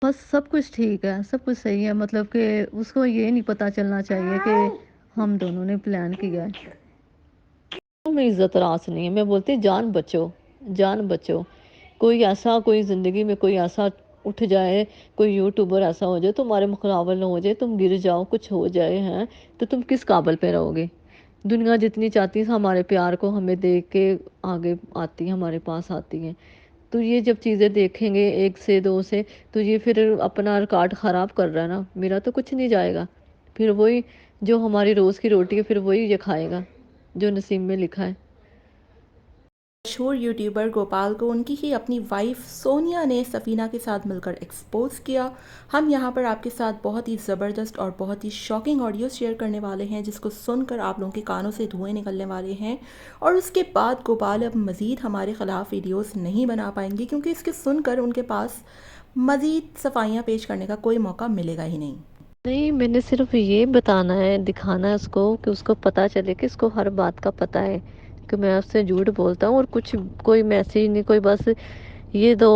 बस सब कुछ ठीक है, सब कुछ सही है, मतलब कि उसको ये नहीं पता चलना चाहिए कि हम दोनों ने प्लान किया है। में इज्जत रास नहीं है, मैं बोलती जान बचो, जान बचो। कोई ज़िंदगी में कोई ऐसा उठ जाए, कोई यूट्यूबर ऐसा हो जाए तुम्हारे मुकाबले ना हो जाए, तुम गिर जाओ, कुछ हो जाए हैं, तो तुम किस काबिल पे रहोगे? दुनिया जितनी चाहती है हमारे प्यार को, हमें देख के आगे आती है, हमारे पास आती है। तो ये जब चीज़ें देखेंगे एक से दो से, तो ये फिर अपना रिकॉर्ड ख़राब कर रहा है ना, मेरा तो कुछ नहीं जाएगा। फिर वही जो हमारी रोज़ की रोटी है, फिर वही ये खाएगा जो नसीब में लिखा है। मशहूर यूट्यूबर गोपाल को उनकी ही अपनी वाइफ सोनिया ने सफ़ीना के साथ मिलकर एक्सपोज किया। हम यहाँ पर आपके साथ बहुत ही ज़बरदस्त और बहुत ही शॉकिंग ऑडियो शेयर करने वाले हैं, जिसको सुनकर आप लोगों के कानों से धुएं निकलने वाले हैं। और उसके बाद गोपाल अब मज़ीद हमारे ख़िलाफ़ वीडियोस नहीं बना पाएंगे, क्योंकि इसके सुनकर उनके पास मज़ीद सफाइयाँ पेश करने का कोई मौका मिलेगा ही नहीं। नहीं, मैंने सिर्फ ये बताना है, दिखाना है उसको, कि उसको पता चले कि इसको हर बात का पता है कि मैं उससे झूठ बोलता हूँ, और कुछ कोई मैसेज नहीं, कोई बस ये दो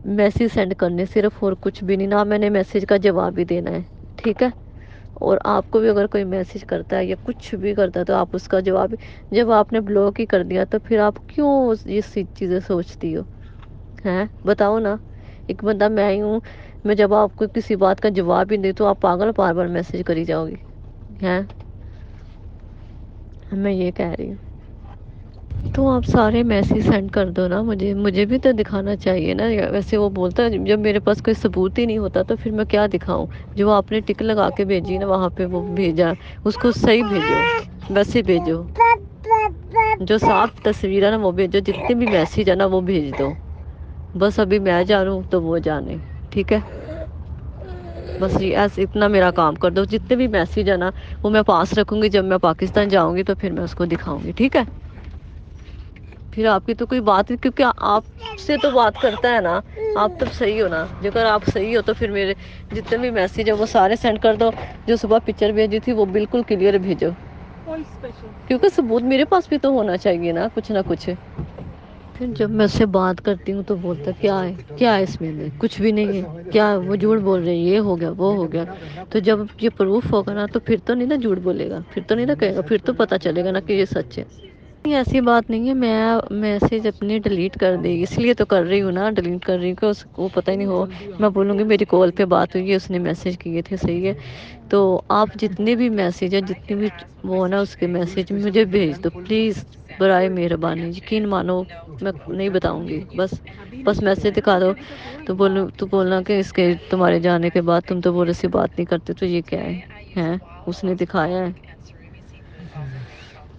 मैसेज सेंड करने सिर्फ, और कुछ भी नहीं। ना मैंने मैसेज का जवाब ही देना है, ठीक है? और आपको भी अगर कोई मैसेज करता है या कुछ भी करता है, तो आप उसका जवाब, जब आपने ब्लॉक ही कर दिया, तो फिर आप क्यों ये चीज़ें सोचती हो? हैं, बताओ ना। एक बंदा मैं ही हूँ, मैं जब आपको किसी बात का जवाब ही नहीं, तो आप पागल बार बार मैसेज करी जाओगी? हैं, मैं ये कह रही हूँ। तो आप सारे मैसेज सेंड कर दो ना, मुझे मुझे भी तो दिखाना चाहिए ना। वैसे वो बोलता है, जब मेरे पास कोई सबूत ही नहीं होता तो फिर मैं क्या दिखाऊं? जो आपने टिक लगा के भेजी ना वहाँ पे, वो भेजा, उसको सही भेजो, वैसे भेजो। जो साफ तस्वीर है ना वो भेजो, जितने भी मैसेज है ना वो भेज दो। बस अभी मैं जानूं तो वो जाने, ठीक है? बस ये ऐसे इतना मेरा काम कर दो, जितने भी मैसेज है ना वो मैं पास रखूंगी, जब मैं पाकिस्तान जाऊंगी तो फिर मैं उसको दिखाऊंगी, ठीक है? फिर आपकी तो कोई बात नहीं, क्योंकि आपसे तो बात करता है ना, आप तब सही हो ना। जो अगर आप सही हो तो फिर मेरे जितने भी मैसेज है वो सारे सेंड कर दो। जो सुबह पिक्चर भेजी थी वो बिल्कुल क्लियर भेजो, क्योंकि सबूत मेरे पास भी तो होना चाहिए ना, कुछ ना कुछ। फिर जब मैं उससे बात करती हूँ तो बोलता क्या है, क्या है इसमें? में कुछ भी नहीं है, क्या वो झूठ बोल रहे हैं, ये हो गया वो हो गया। तो जब ये प्रूफ होगा ना, तो फिर तो नहीं ना झूठ बोलेगा, फिर तो नहीं ना कहेगा, फिर तो पता चलेगा ना कि ये सच है। नहीं, ऐसी बात नहीं है, मैं मैसेज अपनी डिलीट कर दी, इसलिए तो कर रही हूँ ना, डिलीट कर रही हूँ कि उसको पता ही नहीं हो। मैं बोलूँगी मेरी कॉल पे बात हुई है, उसने मैसेज किए थे, सही है। तो आप जितने भी मैसेज है, जितने भी वो है ना, उसके मैसेज मुझे भेज दो प्लीज़, बराए मेहरबानी, यकीन मानो। मैं नहीं बताऊंगी, बस मैसेज दिखा दो। तो बोलना कि इसके तुम्हारे जाने के बाद तुम तो बोले सी बात नहीं करते, तो ये क्या है? हैं, उसने दिखाया है?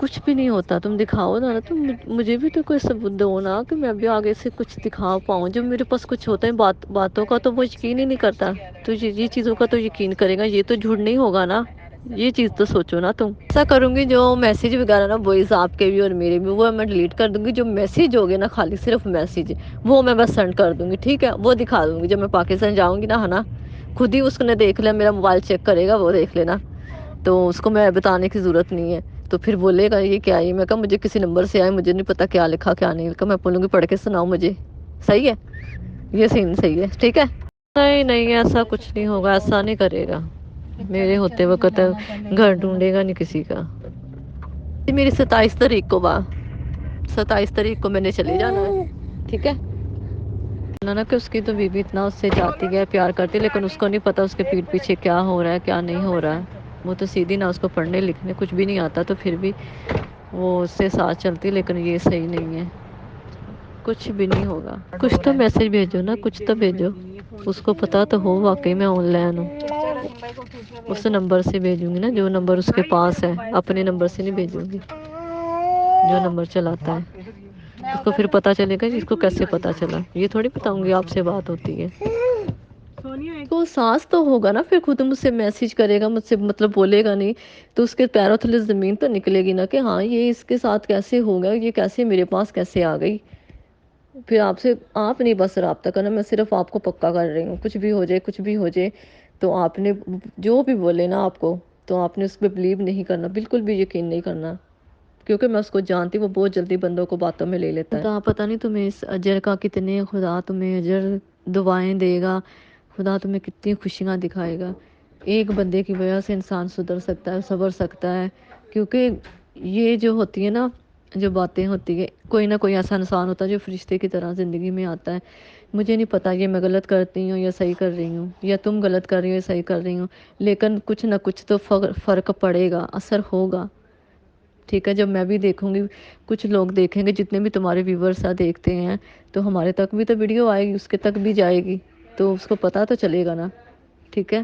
कुछ भी नहीं होता, तुम दिखाओ ना, तुम मुझे भी तो कोई सबूत दो ना, कि मैं भी आगे से कुछ दिखा पाऊँ। जब मेरे पास कुछ होता है बातों का, तो वो यकीन ही नहीं करता, तो ये चीज़ों का तो यकीन करेगा, ये तो झूठ नहीं होगा ना। ये चीज़ तो सोचो ना तुम। ऐसा करूंगी, जो मैसेज वगैरह ना वॉइस आपके भी और मेरे भी, वो मैं डिलीट कर दूंगी। जो मैसेज हो गए ना, खाली सिर्फ मैसेज, वो मैं बस सेंड कर दूंगी, ठीक है? वो दिखा दूंगी जब मैं पाकिस्तान जाऊंगी ना, है ना। खुद ही उसने देख लिया, मेरा मोबाइल चेक करेगा, वो देख लेना। तो उसको मैं बताने की ज़रूरत नहीं है। तो फिर बोलेगा ये क्या है, ये मैं कहा मुझे किसी नंबर से आया, मुझे नहीं पता क्या लिखा क्या नहीं लिखा। मैं बोलूँगी पढ़ के सुनाओ मुझे, सही है? ये सीन सही है, ठीक है? नहीं नहीं, ऐसा कुछ नहीं होगा, ऐसा नहीं करेगा। मेरे होते वक्त घर ढूंढेगा नहीं किसी का। मेरी 27 तारीख को 27 तारीख को मैंने चले जाना है, ठीक है? ना कि उसकी तो बीवी इतना उससे चाहती है, प्यार करती है, लेकिन उसको नहीं पता उसके पीठ पीछे क्या हो रहा है, क्या नहीं हो रहा है। वो तो सीधी ना, उसको पढ़ने लिखने कुछ भी नहीं आता, तो फिर भी वो उससे साथ चलती, लेकिन ये सही नहीं है। कुछ भी नहीं होगा, कुछ तो मैसेज भेजो ना, कुछ तो भेजो। उसको पता तो हो वाकई मैं ऑनलाइन हूँ। उस नंबर से भेजूंगी ना, जो नंबर उसके पास है, अपने नंबर से नहीं भेजूंगी, जो नंबर चलाता है। उसको फिर पता चलेगा, इसको कैसे पता चला, ये थोड़ी बताऊंगी आपसे बात होती है। तो सास तो होगा ना, फिर खुद मुझसे मैसेज करेगा, मुझसे मतलब बोलेगा नहीं, तो उसके पैरों तले जमीन तो निकलेगी ना, कि हाँ ये इसके साथ कैसे हो गया, ये कैसे मेरे पास कैसे आ गई। फिर आपसे आप नहीं बस रब्ता करना, मैं सिर्फ आपको पक्का कर रही हूँ, कुछ भी हो जाए, कुछ भी हो जाए, तो आपने जो भी बोले ना आपको, तो आपने उस पर बिलीव नहीं करना, बिल्कुल भी यकीन नहीं करना, क्योंकि मैं उसको जानती, वो बहुत जल्दी बंदों को बातों में ले लेता है। पता नहीं तुम्हें इस अजर का कितने खुदा तुम्हें अजर दुआएं देगा, خدا تمہیں کتنی خوشیاں دکھائے گا. ایک بندے کی وجہ سے انسان سدھر سکتا ہے، صبر سکتا ہے. کیونکہ یہ جو ہوتی ہے نا، جو باتیں ہوتی ہے، کوئی نہ کوئی ایسا انسان ہوتا ہے جو فرشتے کی طرح زندگی میں آتا ہے. مجھے نہیں پتا یہ میں غلط کرتی ہوں یا صحیح کر رہی ہوں، یا تم غلط کر رہی ہو یا صحیح کر رہی ہوں، لیکن کچھ نہ کچھ تو فرق پڑے گا، اثر ہوگا. ٹھیک ہے، جب میں بھی دیکھوں گی، کچھ لوگ دیکھیں گے، جتنے بھی تمہارے ویورز دیکھتے ہیں، تو ہمارے تک بھی تو ویڈیو آئے گی، اس کے تک بھی جائے گی، تو اس کو پتہ تو چلے گا نا. ٹھیک ہے.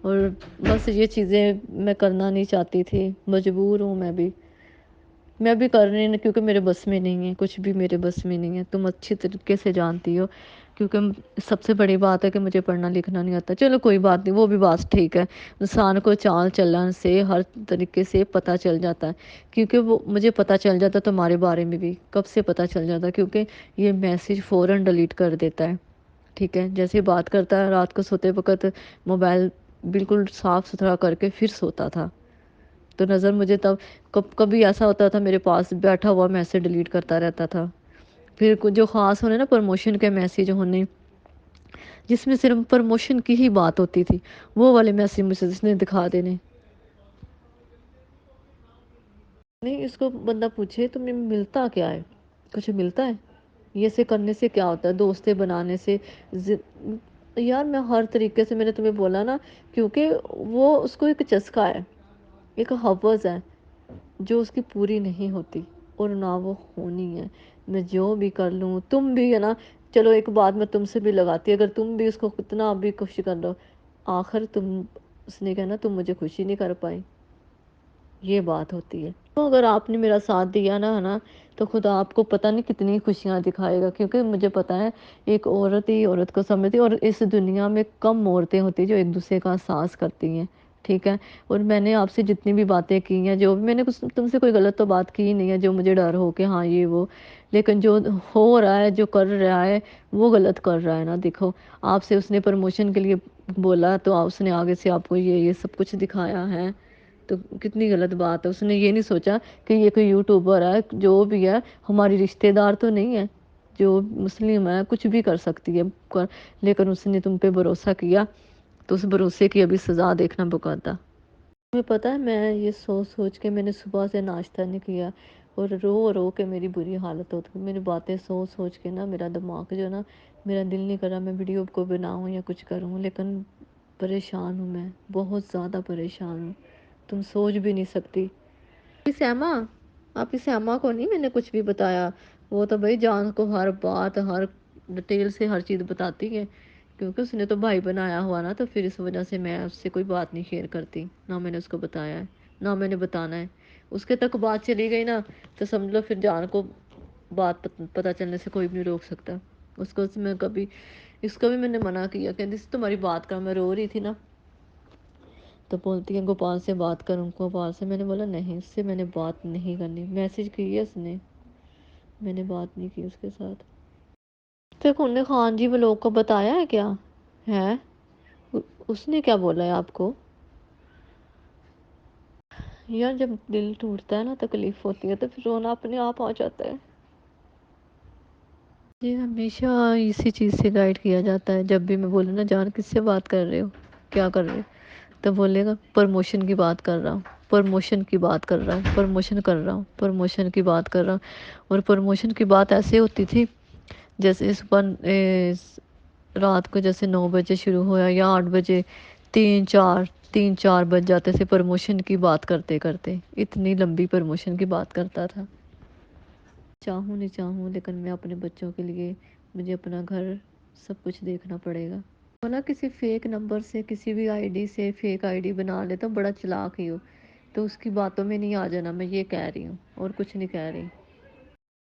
اور بس یہ چیزیں میں کرنا نہیں چاہتی تھی، مجبور ہوں میں بھی کر رہی ہوں، کیونکہ میرے بس میں نہیں ہے، کچھ بھی میرے بس میں نہیں ہے. تم اچھی طریقے سے جانتی ہو. کیونکہ سب سے بڑی بات ہے کہ مجھے پڑھنا لکھنا نہیں آتا. چلو کوئی بات نہیں، وہ بھی بات ٹھیک ہے. انسان کو چال چلن سے ہر طریقے سے پتہ چل جاتا ہے. کیونکہ وہ مجھے پتہ چل جاتا تمہارے بارے میں بھی کب سے پتہ چل جاتا، کیونکہ یہ میسیج فوراً ڈیلیٹ کر دیتا ہے. ٹھیک ہے، جیسے بات کرتا ہے رات کو سوتے وقت موبائل بالکل صاف ستھرا کر کے پھر سوتا تھا، تو نظر مجھے تب کبھی ایسا ہوتا تھا میرے پاس بیٹھا ہوا میسیج ڈیلیٹ کرتا رہتا تھا. پھر کچھ جو خاص ہونے نا، پروموشن کے میسیج ہونے، جس میں صرف پروموشن کی ہی بات ہوتی تھی، وہ والے میسیج مجھے اس نے دکھا دینے. نہیں، اس کو بندہ پوچھے تمہیں ملتا کیا ہے، کچھ ملتا ہے یہ سے کرنے سے؟ کیا ہوتا ہے دوستے بنانے سے؟ یار میں ہر طریقے سے، میں نے تمہیں بولا نا، کیونکہ وہ اس کو ایک چسکا ہے، ایک حوث ہے جو اس کی پوری نہیں ہوتی، اور نہ وہ ہونی ہے. میں جو بھی کر لوں، تم بھی ہے نا، چلو ایک بات میں تم سے بھی لگاتی، اگر تم بھی اس کو کتنا بھی خوشی کر لو، آخر اس نے کہنا تم مجھے خوشی نہیں کر پائی. یہ بات ہوتی ہے. تو اگر آپ نے میرا ساتھ دیا نا، ہے نا، تو خدا آپ کو پتہ نہیں کتنی خوشیاں دکھائے گا. کیونکہ مجھے پتہ ہے ایک عورت ہی عورت کو سمجھتی، اور اس دنیا میں کم عورتیں ہوتی جو ایک دوسرے کا احساس کرتی ہیں. ٹھیک ہے. اور میں نے آپ سے جتنی بھی باتیں کی ہیں، جو میں نے تم سے کوئی غلط تو بات کی نہیں ہے جو مجھے ڈر ہو کہ ہاں یہ وہ، لیکن جو ہو رہا ہے، جو کر رہا ہے، وہ غلط کر رہا ہے نا. دیکھو، آپ سے اس نے پروموشن کے لیے بولا، تو اس نے آگے سے آپ کو یہ سب کچھ دکھایا ہے، تو کتنی غلط بات ہے. اس نے یہ نہیں سوچا کہ یہ کوئی یوٹیوبر ہے، جو بھی ہے ہماری رشتہ دار تو نہیں ہے، جو مسلم ہے، کچھ بھی کر سکتی ہے، لیکن اس نے تم پہ بھروسہ کیا، تو اس بھروسے کی ابھی سزا دیکھنا بکاتا. تمہیں پتہ ہے میں یہ سوچ سوچ کے میں نے صبح سے ناشتہ نہیں کیا، اور رو رو کے میری بری حالت ہوتی. میری باتیں سوچ سوچ کے نا میرا دماغ جو نا، میرا دل نہیں کر رہا میں ویڈیو کو بناؤں یا کچھ کروں، لیکن پریشان ہوں، میں بہت زیادہ پریشان ہوں، تم سوچ بھی نہیں سکتی. سیما، آپ کی سیما کو نہیں میں نے کچھ بھی بتایا، وہ تو بھائی جان کو ہر بات، ہر ڈیٹیل سے ہر چیز بتاتی ہے. کیونکہ اس نے تو بھائی بنایا ہوا نا، تو پھر اس وجہ سے میں اس سے کوئی بات نہیں شیئر کرتی، نہ میں نے اس کو بتایا ہے، نہ میں نے بتانا ہے. اس کے تک بات چلی گئی نا، تو سمجھ لو پھر جان کو بات پتہ چلنے سے کوئی بھی نہیں روک سکتا. اس کو بھی میں نے منع کیا کہ تمہاری بات کر، میں رو رہی تھی نا، تو بولتی ہے گوپال سے بات کروں. گوپال سے میں نے بولا نہیں، اس سے میں نے بات نہیں کرنی. میسیج کی ہے اس نے، میں نے بات نہیں کی اس کے ساتھ. تو نے خان جی وہ لوگ کو بتایا ہے کیا ہے؟ اس نے کیا بولا ہے آپ کو؟ یار جب دل ٹوٹتا ہے نا، تکلیف ہوتی ہے، تو پھر رونا اپنے آپ آ جاتا ہے. جی ہمیشہ اسی چیز سے گائیڈ کیا جاتا ہے. جب بھی میں بولوں نا جان کس سے بات کر رہے ہو، کیا کر رہے ہو، تو بولے گا پرموشن کی بات کر رہا ہوں، پرموشن کی بات کر رہا ہوں، پرموشن کر رہا ہوں، پرموشن کی بات کر رہا ہوں. اور پرموشن کی بات ایسے ہوتی تھی جیسے رات کو جیسے 9 بجے شروع ہوا یا 8 بجے، 3 4 بج جاتے تھے پرموشن کی بات کرتے کرتے. اتنی لمبی پرموشن کی بات کرتا تھا. چاہوں نہیں چاہوں، لیکن میں اپنے بچوں کے لیے مجھے اپنا گھر سب کچھ دیکھنا پڑے گا. وہ نا کسی فیک نمبر سے، کسی بھی آئی ڈی سے فیک آئی ڈی بنا لیتا، بڑا چلاک ہی ہو، تو اس کی باتوں میں نہیں آ جانا. میں یہ کہہ رہی ہوں، اور کچھ نہیں کہہ رہی.